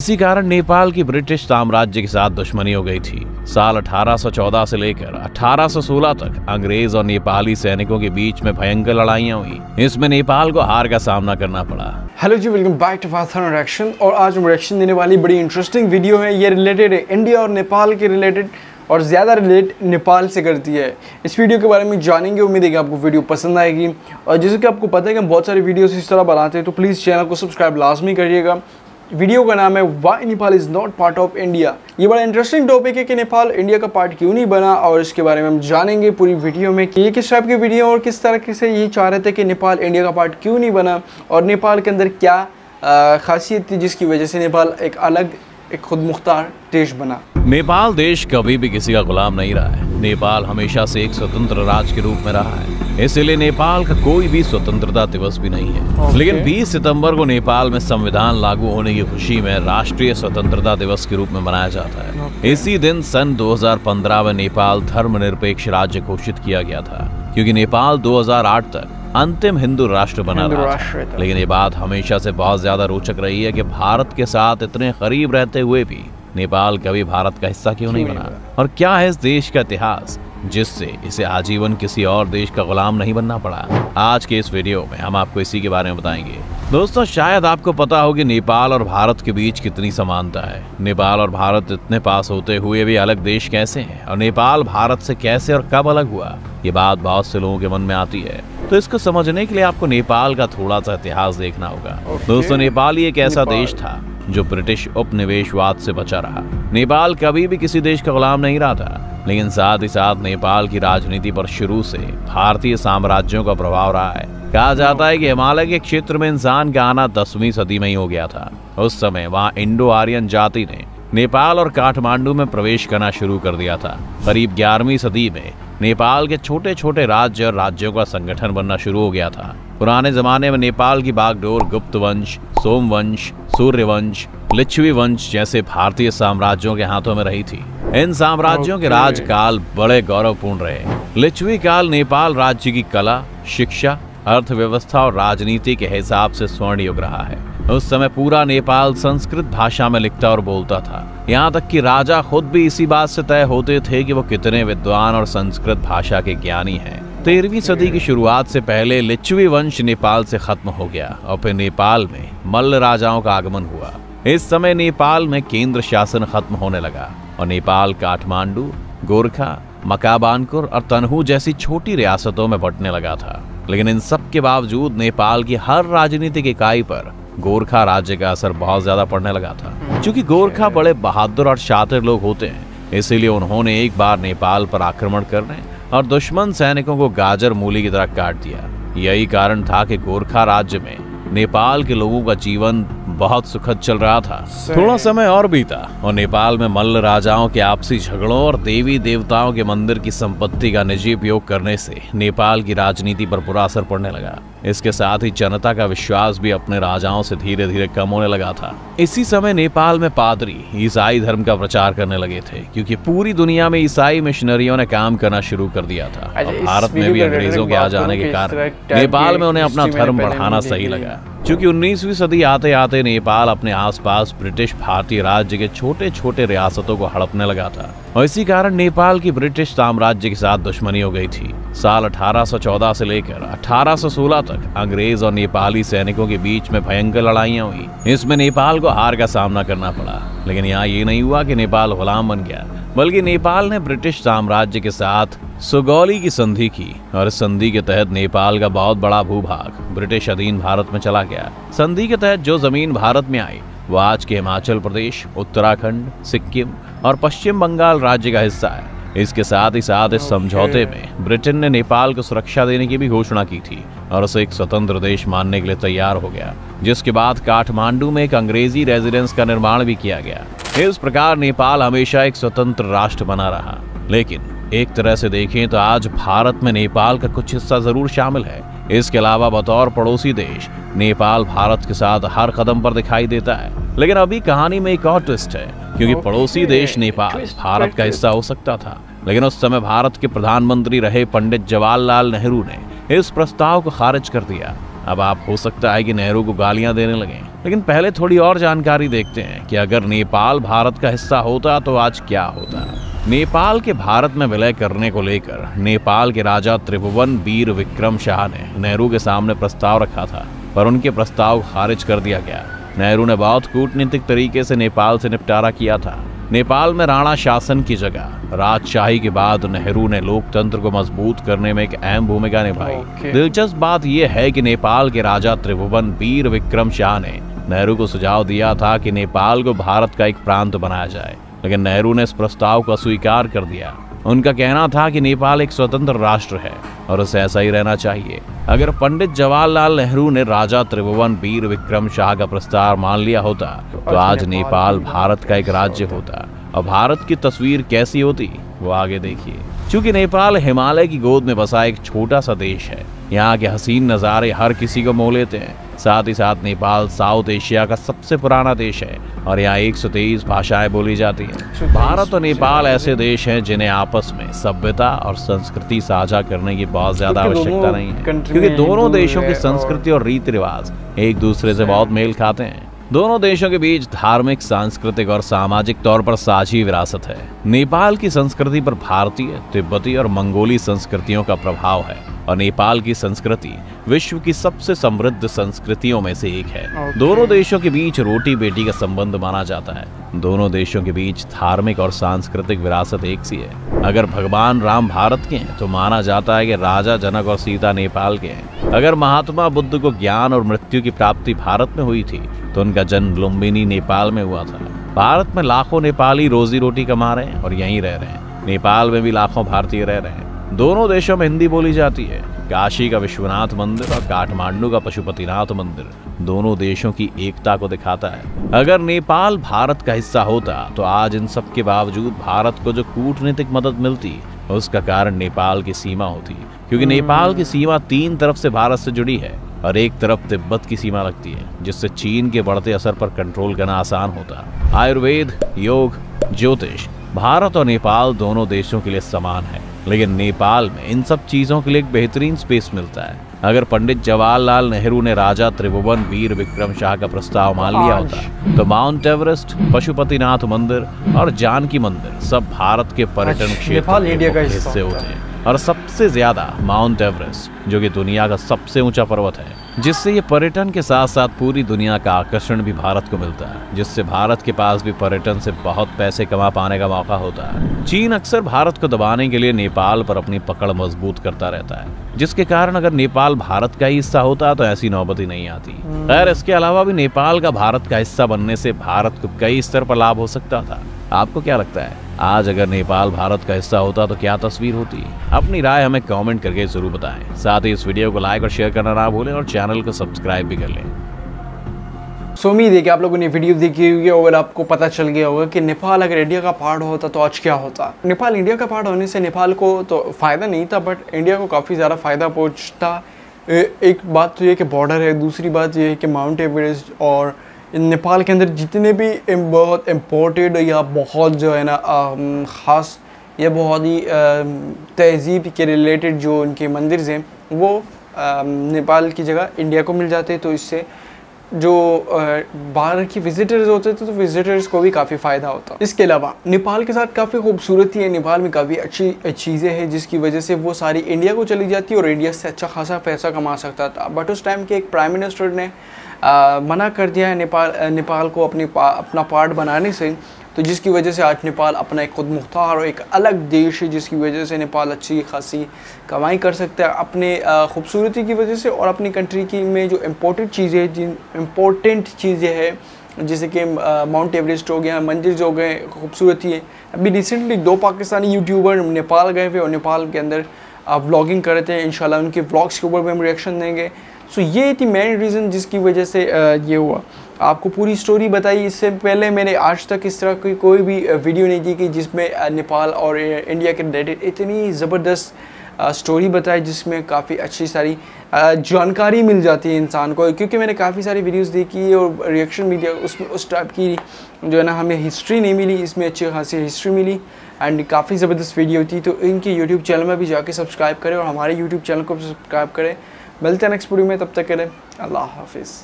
इसी कारण नेपाल की ब्रिटिश साम्राज्य के साथ दुश्मनी हो गई थी। साल 1814 से लेकर 1816 तक अंग्रेज और नेपाली सैनिकों के बीच में भयंकर लड़ाइयां हुई। इसमें नेपाल को हार का सामना करना पड़ा। Hello ji, welcome back to father reaction. और आज हम रिएक्शन देने वाली बड़ी इंटरेस्टिंग वीडियो है। ये रिलेटेड है इंडिया और नेपाल के रिलेटेड, और ज़्यादा रिलेट नेपाल से करती है। इस वीडियो के बारे में जानेंगे। उम्मीद है कि आपको वीडियो पसंद आएगी। और जैसे कि आपको पता है कि हम बहुत सारी वीडियोस इस तरह बनाते हैं, तो प्लीज़ चैनल को सब्सक्राइब लाजमी करिएगा। वीडियो का नाम है why Nepal is not part of India. ये बड़ा इंटरेस्टिंग टॉपिक है कि नेपाल इंडिया का पार्ट क्यों नहीं बना, और इसके बारे में हम जानेंगे पूरी वीडियो में कि ये किस टाइप की वीडियो और किस तरह से ये चाह रहे थे कि नेपाल इंडिया का पार्ट क्यों नहीं बना, और नेपाल के अंदर क्या खासियत थी जिसकी वजह से नेपाल एक अलग, एक खुद मुख्तार देश बना। नेपाल देश कभी भी किसी का गुलाम नहीं रहा है। नेपाल हमेशा से एक स्वतंत्र राज्य के रूप में रहा है, इसलिए नेपाल का कोई भी स्वतंत्रता दिवस भी नहीं है। लेकिन 20 सितंबर को नेपाल में संविधान लागू होने की खुशी में राष्ट्रीय स्वतंत्रता दिवस के रूप में मनाया जाता है। इसी दिन सन 2015 में नेपाल धर्मनिरपेक्ष राज्य घोषित किया गया था, क्योंकि नेपाल 2008 तक अंतिम हिंदू राष्ट्र बना रहा था। लेकिन ये बात हमेशा से बहुत ज्यादा रोचक रही है कि भारत के साथ इतने करीब रहते हुए भी नेपाल कभी भारत का हिस्सा क्यों नहीं बना, और क्या है इस देश का इतिहास जिससे इसे आजीवन किसी और देश का गुलाम नहीं बनना पड़ा। आज के इस वीडियो में हम आपको इसी के बारे में बताएंगे। दोस्तों, शायद आपको पता हो कि नेपाल और भारत के बीच कितनी समानता है। नेपाल और भारत इतने पास होते हुए भी अलग देश कैसे हैं, और नेपाल भारत से कैसे और कब अलग हुआ, ये बात बहुत से लोगों के मन में आती है। तो इसको समझने के लिए आपको नेपाल का थोड़ा सा इतिहास देखना होगा। दोस्तों, नेपाल एक ऐसा देश था जो ब्रिटिश उपनिवेशवाद से बचा रहा। नेपाल कभी भी किसी देश का गुलाम नहीं रहा था, लेकिन साथ ही साथ नेपाल की राजनीति पर शुरू से भारतीय साम्राज्यों का प्रभाव रहा है। कहा जाता है कि हिमालय के क्षेत्र में इंसान का आना 10वीं सदी में ही हो गया था। उस समय वहाँ इंडो आर्यन जाति ने नेपाल और काठमांडू में प्रवेश करना शुरू कर दिया था। करीब 11वीं सदी में नेपाल के छोटे छोटे राज्य और राज्यों का संगठन बनना शुरू हो गया था। पुराने जमाने में नेपाल की बागडोर गुप्त वंश, सोमवंश, सूर्यवंश, लिच्छवी वंश जैसे भारतीय साम्राज्यों के हाथों में रही थी। इन साम्राज्यों के राजकाल बड़े गौरवपूर्ण रहे। लिच्छवी काल नेपाल राज्य की कला, शिक्षा, अर्थव्यवस्था और राजनीति के हिसाब से स्वर्ण युग रहा है। उस समय पूरा नेपाल संस्कृत भाषा में लिखता और बोलता था। यहाँ तक कि राजा खुद भी इसी बात से तय होते थे कि वो कितने विद्वान और संस्कृत भाषा के ज्ञानी हैं। 13वीं सदी की शुरुआत से पहले लिच्छवी वंश नेपाल से खत्म हो गया, और फिर नेपाल में मल्ल राजाओं का आगमन हुआ। इस समय नेपाल में केंद्र शासन खत्म होने लगा, और नेपाल काठमांडू, गोरखा, मकाबानपुर और तनहू जैसी छोटी रियासतों में बंटने लगा था। लेकिन इन सब के बावजूद नेपाल की हर राजनीतिक इकाई पर गोरखा राज्य का असर बहुत ज्यादा पड़ने लगा था। क्योंकि गोरखा बड़े बहादुर और शातिर लोग होते हैं, इसीलिए उन्होंने एक बार नेपाल पर आक्रमण करने और दुश्मन सैनिकों को गाजर मूली की तरह काट दिया। यही कारण था कि गोरखा राज्य में नेपाल के लोगों का जीवन बहुत सुखद चल रहा था। थोड़ा समय और बीता, और नेपाल में मल्ल राजाओं के आपसी झगड़ों और देवी देवताओं के मंदिर की संपत्ति का निजी उपयोग करने से नेपाल की राजनीति पर बुरा असर पड़ने लगा। इसके साथ ही जनता का विश्वास भी अपने राजाओं से धीरे धीरे कम होने लगा था। इसी समय नेपाल में पादरी ईसाई धर्म का प्रचार करने लगे थे, क्योंकि पूरी दुनिया में ईसाई मिशनरियों ने काम करना शुरू कर दिया था। और भारत में भी अंग्रेजों के आ जाने के कारण नेपाल में उन्हें अपना धर्म बढ़ाना सही लगा। क्योंकि 19वीं सदी आते आते नेपाल अपने आसपास ब्रिटिश भारतीय राज्य के छोटे छोटे रियासतों को हड़पने लगा था, और इसी कारण नेपाल की ब्रिटिश साम्राज्य के साथ दुश्मनी हो गई थी। साल 1814 से लेकर 1816 तक अंग्रेज और नेपाली सैनिकों के बीच में भयंकर लड़ाइयां हुई। इसमें नेपाल को हार का सामना करना पड़ा। लेकिन यहाँ ये नहीं हुआ कि नेपाल गुलाम बन गया, बल्कि नेपाल ने ब्रिटिश साम्राज्य के साथ सुगौली की संधि की, और इस संधि के तहत नेपाल का बहुत बड़ा भूभाग ब्रिटिश अधीन भारत में चला गया। संधि के तहत जो जमीन भारत में आई वो आज के हिमाचल प्रदेश, उत्तराखंड, सिक्किम और पश्चिम बंगाल राज्य का हिस्सा है। इसके साथ ही साथ इस समझौते में ब्रिटेन ने नेपाल को सुरक्षा देने की भी घोषणा की थी, और उसे एक स्वतंत्र देश मानने के लिए तैयार हो गया। जिसके बाद काठमांडू में एक अंग्रेजी रेजिडेंस का निर्माण भी किया गया। इस प्रकार नेपाल हमेशा एक स्वतंत्र राष्ट्र बना रहा। लेकिन एक तरह से देखें तो आज भारत में नेपाल का कुछ हिस्सा जरूर शामिल है। इसके अलावा बतौर पड़ोसी देश नेपाल भारत के साथ हर कदम पर दिखाई देता है। लेकिन अभी कहानी में एक और ट्विस्ट है, क्योंकि पड़ोसी देश नेपाल भारत का हिस्सा हो सकता था, लेकिन उस समय भारत के प्रधानमंत्री रहे पंडित जवाहरलाल नेहरू ने इस प्रस्ताव को खारिज कर दिया। अब आप हो सकता है कि नेहरू को गालियां देने लगे, लेकिन पहले थोड़ी और जानकारी देखते हैं कि अगर नेपाल भारत का हिस्सा होता तो आज क्या होता। नेपाल के भारत में विलय करने को लेकर नेपाल के राजा त्रिभुवन वीर विक्रम शाह ने नेहरू के सामने प्रस्ताव रखा था, पर उनके प्रस्ताव खारिज कर दिया गया। नेहरू ने बहुत कूटनीतिक तरीके से नेपाल से निपटारा किया था। नेपाल में राणा शासन की जगह राजशाही के बाद नेहरू ने लोकतंत्र को मजबूत करने में एक अहम भूमिका निभाई। दिलचस्प बात यह है कि नेपाल के राजा त्रिभुवन वीर विक्रम शाह ने नेहरू को सुझाव दिया था कि नेपाल को भारत का एक प्रांत बनाया जाए, लेकिन नेहरू ने इस प्रस्ताव को अस्वीकार कर दिया। उनका कहना था कि नेपाल एक स्वतंत्र राष्ट्र है और उसे ऐसा ही रहना चाहिए। अगर पंडित जवाहरलाल नेहरू ने राजा त्रिभुवन वीर विक्रम शाह का प्रस्ताव मान लिया होता तो आज नेपाल भारत का एक राज्य होता। और भारत की तस्वीर कैसी होती वो आगे देखिए। क्योंकि नेपाल हिमालय की गोद में बसा एक छोटा सा देश है, यहाँ के हसीन नज़ारे हर किसी को मोह लेते हैं। साथ ही साथ नेपाल साउथ एशिया का सबसे पुराना देश है और यहाँ 123 भाषाएं बोली जाती हैं। भारत और नेपाल ऐसे देश हैं जिन्हें आपस में सभ्यता और संस्कृति साझा करने की बहुत ज्यादा आवश्यकता नहीं है, क्योंकि दोनों देशों की संस्कृति और रीति रिवाज एक दूसरे से बहुत मेल खाते हैं। दोनों देशों के बीच धार्मिक, सांस्कृतिक और सामाजिक तौर पर साझी विरासत है। नेपाल की संस्कृति पर भारतीय, तिब्बती और मंगोली संस्कृतियों का प्रभाव है और नेपाल की संस्कृति विश्व की सबसे समृद्ध संस्कृतियों में से एक है। दोनों देशों के बीच रोटी बेटी का संबंध माना जाता है। दोनों देशों के बीच धार्मिक और सांस्कृतिक विरासत एक सी है। अगर भगवान राम भारत के हैं तो माना जाता है कि राजा जनक और सीता नेपाल के हैं। अगर महात्मा बुद्ध को ज्ञान और मृत्यु की प्राप्ति भारत में हुई थी तो उनका जन्म लुम्बिनी नेपाल में हुआ था। भारत में लाखों नेपाली रोजी रोटी कमा रहे हैं और यहीं रह रहे हैं। नेपाल में भी लाखों भारतीय रह रहे हैं। दोनों देशों में हिंदी बोली जाती है। काशी का विश्वनाथ मंदिर और काठमांडू का पशुपतिनाथ मंदिर दोनों देशों की एकता को दिखाता है। अगर नेपाल भारत का हिस्सा होता तो आज इन सब के बावजूद भारत को जो कूटनीतिक मदद मिलती उसका कारण नेपाल की सीमा होती, क्योंकि नेपाल की सीमा 3 तरफ से भारत से जुड़ी है और एक तरफ तिब्बत की सीमा लगती है, जिससे चीन के बढ़ते असर पर कंट्रोल करना आसान होता। आयुर्वेद, योग, ज्योतिष, भारत और नेपाल दोनों देशों के लिए समान है, लेकिन नेपाल में इन सब चीजों के लिए एक बेहतरीन स्पेस मिलता है। अगर पंडित जवाहरलाल नेहरू ने राजा त्रिभुवन वीर विक्रम शाह का प्रस्ताव मान लिया होता तो माउंट एवरेस्ट, पशुपतिनाथ मंदिर और जानकी मंदिर सब भारत के पर्यटन क्षेत्र के हिस्से होते हैं। और सबसे ज्यादा माउंट एवरेस्ट, जो कि दुनिया का सबसे ऊंचा पर्वत है, जिससे ये पर्यटन के साथ साथ पूरी दुनिया का आकर्षण भी भारत को मिलता है, जिससे भारत के पास भी पर्यटन से बहुत पैसे कमा पाने का मौका होता है। चीन अक्सर भारत को दबाने के लिए नेपाल पर अपनी पकड़ मजबूत करता रहता है, जिसके कारण अगर नेपाल भारत का ही हिस्सा होता तो ऐसी नौबत ही नहीं आती। खैर, इसके अलावा भी नेपाल का भारत का हिस्सा बनने से भारत को कई स्तर पर लाभ हो सकता था। आपको क्या लगता है, आज अगर नेपाल भारत का हिस्सा होता तो क्या तस्वीर होती? अपनी राय हमें कमेंट करके जरूर बताएं। साथ ही इस वीडियो को लाइक और शेयर करना ना भूलें और चैनल को सब्सक्राइब भी कर लें। उम्मीद है कि आप लोगों ने वीडियो देखी होगी और आपको पता चल गया होगा कि नेपाल अगर इंडिया का पार्ट होता तो आज क्या होता। नेपाल इंडिया का पार्ट होने से नेपाल को तो फ़ायदा नहीं था, बट इंडिया को काफ़ी ज़्यादा फ़ायदा पहुँचता। एक बात तो ये कि बॉर्डर है, दूसरी बात ये है कि माउंट एवरेस्ट, और नेपाल के अंदर जितने भी बहुत इम्पोर्टेड या बहुत जो है ना ख़ास या बहुत ही तहज़ीब के रिलेटेड जो उनके मंदिर हैं वो नेपाल की जगह इंडिया को मिल जाते। तो इससे जो बाहर की विजिटर्स होते थे तो विजिटर्स को भी काफ़ी फ़ायदा होता। इसके अलावा नेपाल के साथ काफ़ी खूबसूरती है, नेपाल में काफ़ी अच्छी चीज़ें हैं जिसकी वजह से वो सारी इंडिया को चली जाती और इंडिया से अच्छा खासा पैसा कमा सकता था। बट उस टाइम के एक प्राइम मिनिस्टर ने मना कर दिया है नेपाल को अपना पार्ट बनाने से, तो जिसकी वजह से आज नेपाल अपना एक खुद मुख्तार और एक अलग देश है, जिसकी वजह से नेपाल अच्छी खासी कमाई कर सकता है अपने खूबसूरती की वजह से और अपनी कंट्री की में जो इम्पोर्टेंट चीज़ें हैं जैसे कि माउंट एवरेस्ट हो गया, मंदिर जो हो गए, खूबसूरती है। अभी रिसेंटली 2 पाकिस्तानी यूट्यूबर नेपाल गए हुए और नेपाल के अंदर व्लॉगिंग कर रहे थे। इंशाल्लाह उनके व्लॉग्स के ऊपर भी हम रिएक्शन देंगे। सो ये थी मेन रीज़न जिसकी वजह से ये हुआ। आपको पूरी स्टोरी बताई, इससे पहले मैंने आज तक इस तरह की कोई भी वीडियो नहीं दी कि जिसमें नेपाल और इंडिया के रिलेटेड इतनी ज़बरदस्त स्टोरी बताई जिसमें काफ़ी अच्छी सारी जानकारी मिल जाती है इंसान को, क्योंकि मैंने काफ़ी सारी वीडियोस देखी और रिएक्शन भी दिया, उसमें उस टाइप की जो है ना हमें हिस्ट्री नहीं मिली, इसमें अच्छी खासी हिस्ट्री मिली एंड काफ़ी ज़बरदस्त वीडियो थी। तो इनके यूट्यूब चैनल में भी जाके सब्सक्राइब करें और हमारे यूट्यूब चैनल को सब्सक्राइब करें। मिलते हैं नेक्स्ट वीडियो में, तब तक के लिए अल्लाह हाफिज़।